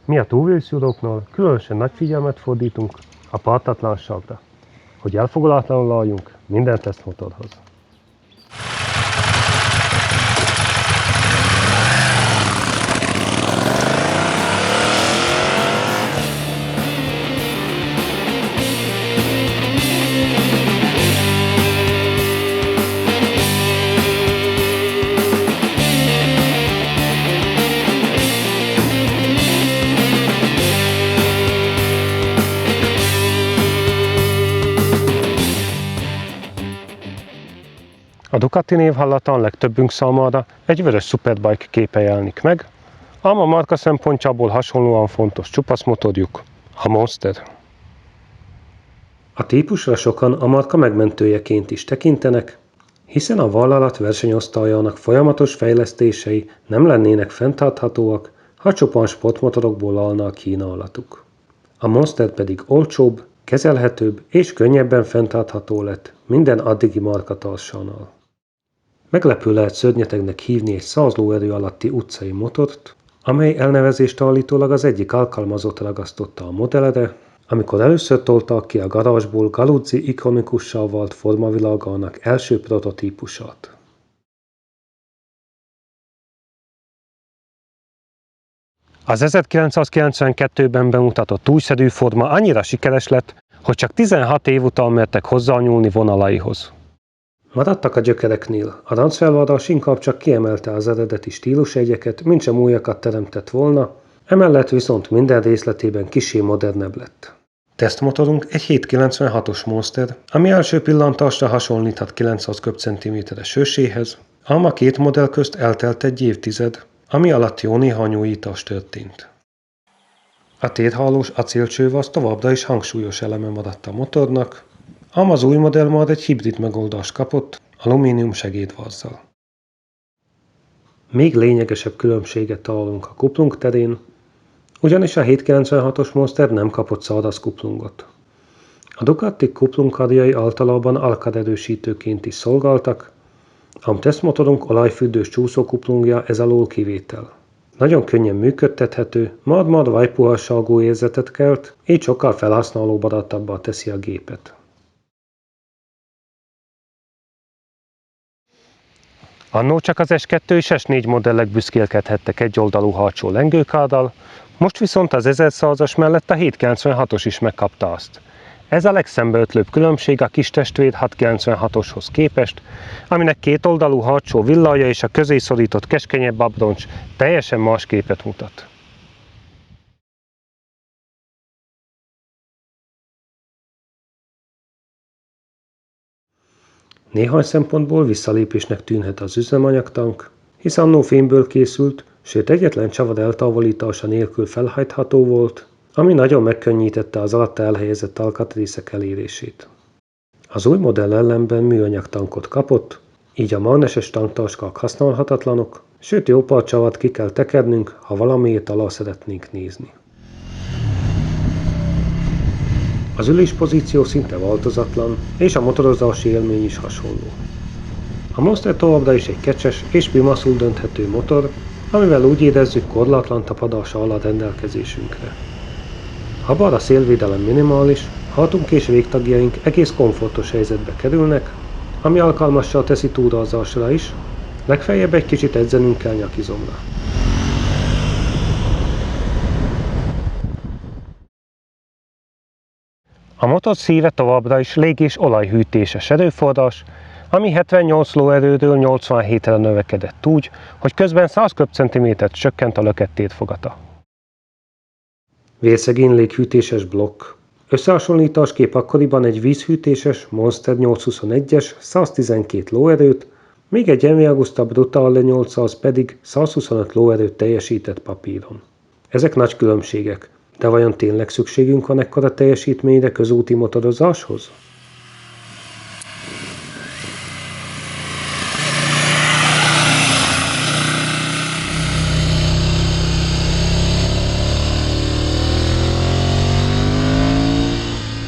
Mi a túlvészjódóknál különösen nagy figyelmet fordítunk a pártatlanságra, hogy elfogulatlanul álljunk minden tesztmotorhoz. A Ducati név hallatán legtöbbünk számára egy vörös Superbike képe jelenik meg, ám a márka szempontjából hasonlóan fontos csupaszmotorjuk, a Monster. A típusra sokan a márka megmentőjeként is tekintenek, hiszen a vállalat versenyosztályának folyamatos fejlesztései nem lennének fenntarthatóak, ha csupán sportmotorokból állna a kínálatuk. A Monster pedig olcsóbb, kezelhetőbb és könnyebben fenntartható lett minden addigi márkatársánál. Meglepő lehet szörnyetegnek hívni egy 100 lóerő alatti utcai motort, amely elnevezést állítólag az egyik alkalmazott ragasztotta a modellre, amikor először tolták ki a garázsból Galuzzi ikonikussá vált formavilágának első prototípusát. Az 1992-ben bemutatott újszerű forma annyira sikeres lett, hogy csak 16 év után mertek hozzányúlni vonalaihoz. Maradtak a gyökereknél, a rancfelvárás inkább csak kiemelte az eredeti stílusjegyeket, mintsem újakat teremtett volna, emellett viszont minden részletében kissé modernebb lett. Tesztmotorunk egy 796-os Monster, ami első pillantásra hasonlíthat 900 köbcentiméteres hőséhez, ám a két modell közt eltelt egy évtized, ami alatt jó néhány újítás történt. A térhálós acélcsővasz továbbra is hangsúlyos eleme maradt a motornak, ám az új modell már egy hibrid megoldást kapott, alumínium segédvázzal. Még lényegesebb különbséget találunk a kuplung terén, ugyanis a 796-os Monster nem kapott száraz kuplungot. A Ducati kuplungkarjai általában alkaderősítőként is szolgáltak, ám tesztmotorunk olajfürdős csúszókuplungja ez alól kivétel. Nagyon könnyen működtethető, mad-mad vajpuhasságú érzetet kelt, így sokkal felhasználóbarátabbá teszi a gépet. Annó csak az S2 és S4 modellek büszkélkedhettek egyoldalú hátsó lengőkárdal, most viszont az 1100-as mellett a 796-os is megkapta azt. Ez a legszembeötlőbb különbség a kis testvér 696-oshoz képest, aminek kétoldalú hátsó villája és a közé szorított keskenyebb abroncs teljesen más képet mutat. Néhány szempontból visszalépésnek tűnhet az üzemanyagtank, hisz annó fémből készült, sőt egyetlen csavar eltávolítása nélkül felhajtható volt, ami nagyon megkönnyítette az alatta elhelyezett alkatrészek elérését. Az új modell ellenben műanyagtankot kapott, így a mágneses tanktáskák használhatatlanok, sőt jó pár csavart ki kell tekernünk, ha valamiért alá szeretnénk nézni. Az üléspozíció szinte változatlan, és a motorozási élmény is hasonló. A Monster továbbra is egy kecses és pimaszul dönthető motor, amivel úgy érezzük korlátlan tapadása áll a rendelkezésünkre. Habár a szélvédelem minimális, hátunk és végtagjaink egész komfortos helyzetbe kerülnek, ami alkalmassá teszi túrázásra is, legfeljebb egy kicsit edzenünk kell nyakizomra. A motor szíve továbbra is lég- és olajhűtéses erőforrás, ami 78 lóerőről 87-re növekedett úgy, hogy közben 100 köbcentimétert csökkent a lökett térfogata. Vérszegény léghűtéses blokk. Összehasonlításképp akkoriban egy vízhűtéses Monster 821-es 112 lóerőt, míg egy Envy Agusta Brutale 800 pedig 125 lóerőt teljesített papíron. Ezek nagy különbségek, de vajon tényleg szükségünk van ekkora teljesítményre közúti motorozáshoz?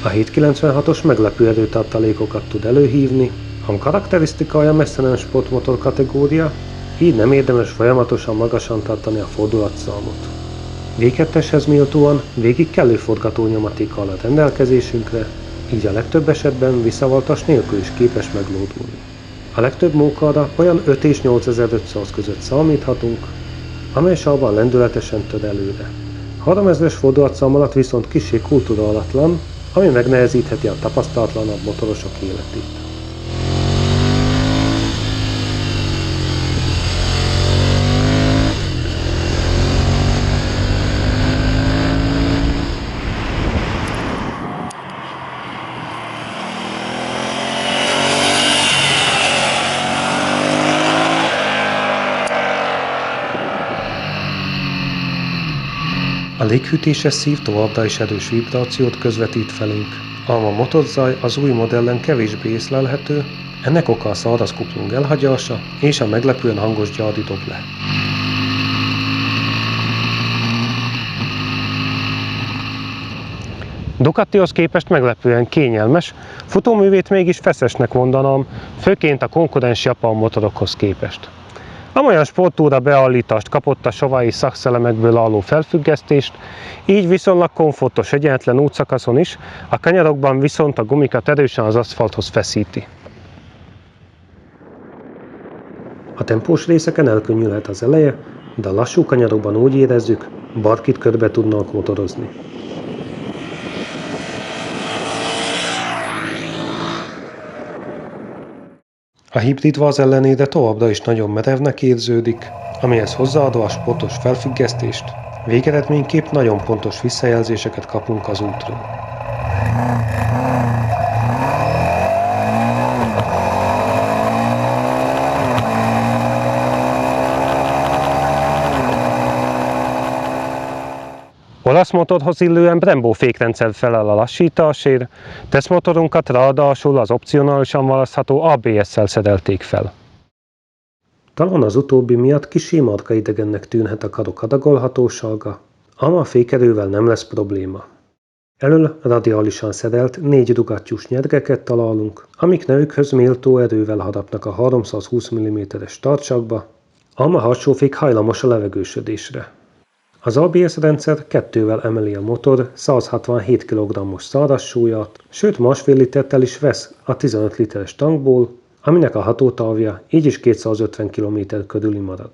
A 796-os meglepő erőtartalékokat tud előhívni, ám karakterisztikája messze nem sportmotor kategória, így nem érdemes folyamatosan magasan tartani a fordulatszámot. V2-eshez méltóan végig kellő forgatónyomaték áll a rendelkezésünkre, így a legtöbb esetben visszavaltas nélkül is képes meglódulni. A legtöbb mókára olyan 5 és 8500 között számíthatunk, amely sávban lendületesen tör előre. 3000-es fordulatszám alatt viszont kissé kulturálatlan, ami megnehezítheti a tapasztalatlanabb motorosok életét. A léghűtéses szív továbbra is erős vibrációt közvetít felénk, ám a motorzaj az új modellen kevésbé észlelhető, ennek oka a száraz kuplung elhagyása és a meglepően hangos gyári doble. Ducatihoz képest meglepően kényelmes, futóművét mégis feszesnek mondanám, főként a konkurens japán motorokhoz képest. Amolyan sporttúra beállítást kapott a savai szakszelemekből álló felfüggesztést, így viszonylag komfortos egyenletlen útszakaszon is, a kanyarokban viszont a gumikat erősen az aszfalthoz feszíti. A tempós részeken elkönnyülhet az eleje, de a lassú kanyarokban úgy érezzük, bárkit körbe tudnak motorozni. A hibrid váz ellenére továbbra is nagyon merevnek érződik, amihez hozzáadva a sportos felfüggesztést, végeredményképp nagyon pontos visszajelzéseket kapunk az útról. Olasz motorhoz illően Brembo fékrendszer felel a lassításért, tesztmotorunkat ráadásul az opcionálisan választható ABS-szel szerelték fel. Talán az utóbbi miatt kissé markaidegennek tűnhet a karok adagolhatósága, ám a fékerővel nem lesz probléma. Elől radiálisan szerelt 4 dugattyús nyergeket találunk, amik nevükhöz méltó erővel harapnak a 320 mm-es tartsakba, ám a hátsófék hajlamos a levegősödésre. Az ABS rendszer 2-vel emeli a motor 167 kg-os szárazsúlyát, sőt 1,5 litertel is vesz a 15 literes tankból, aminek a hatótávja így is 250 km körüli marad.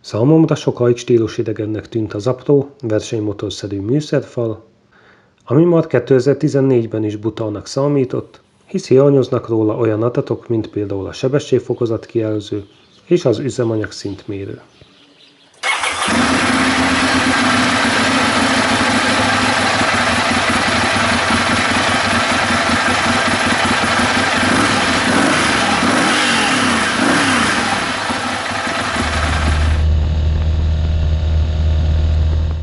Számomra sokáig stílusidegennek tűnt az apró, versenymotorszerű műszerfal, ami már 2014-ben is butának számított, hisz hiányoznak róla olyan adatok, mint például a sebességfokozat kijelző és az üzemanyag szintmérő.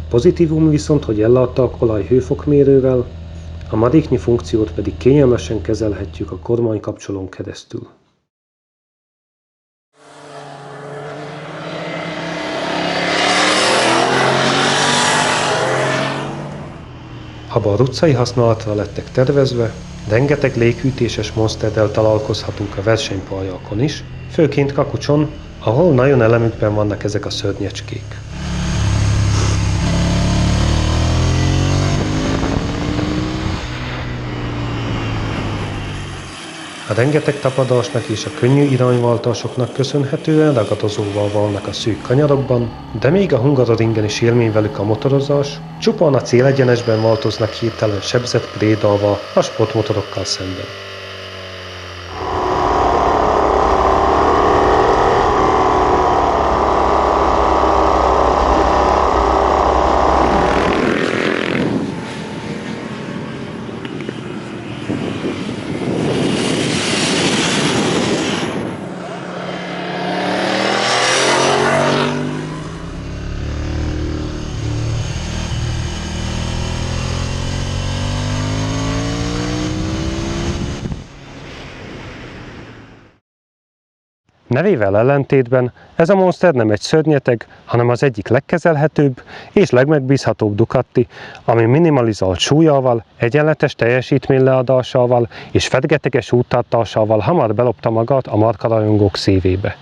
Pozitívum viszont, hogy ellátták olaj-hőfokmérővel, a maréknyi funkciót pedig kényelmesen kezelhetjük a kormánykapcsolón keresztül. Ha bár utcai használatra lettek tervezve, rengeteg léghűtéses monsterrel találkozhatunk a versenypályákon is, főként Kakucson, ahol nagyon elemükben vannak ezek a szörnyecskék. A rengeteg tapadásnak és a könnyű irányváltásoknak köszönhetően ragadozóval válnak a szűk kanyarokban, de még a Hungaroringen is élmény velük a motorozás, csupán a célegyenesben változnak hirtelen sebzett prédával a sportmotorokkal szemben. Nevével ellentétben ez a Monster nem egy szörnyeteg, hanem az egyik legkezelhetőbb és legmegbízhatóbb Ducati, ami minimalizált súlyával, egyenletes teljesítményleadásával és fedgeteges úttartásával hamar belopta magát a markarajongók szívébe.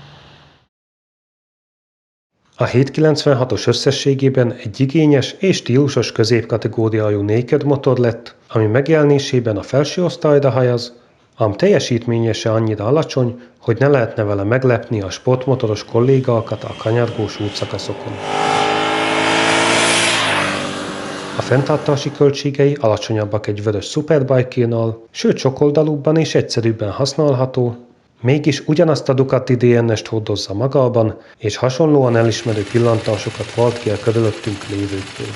A 796-os összességében egy igényes és stílusos középkategóriájú naked motor lett, ami megjelenésében a felső osztályra hajaz, ám teljesítménye se annyira alacsony, hogy ne lehetne vele meglepni a sportmotoros kollégákat a kanyargós útszakaszokon. A fenntartási költségei alacsonyabbak egy vörös Superbike-énál, sőt sokoldalúbban és egyszerűbben használható, mégis ugyanazt a Ducati DNS-t hordozza magában, és hasonlóan elismerő pillantásokat vált ki a körülöttünk lévőkből.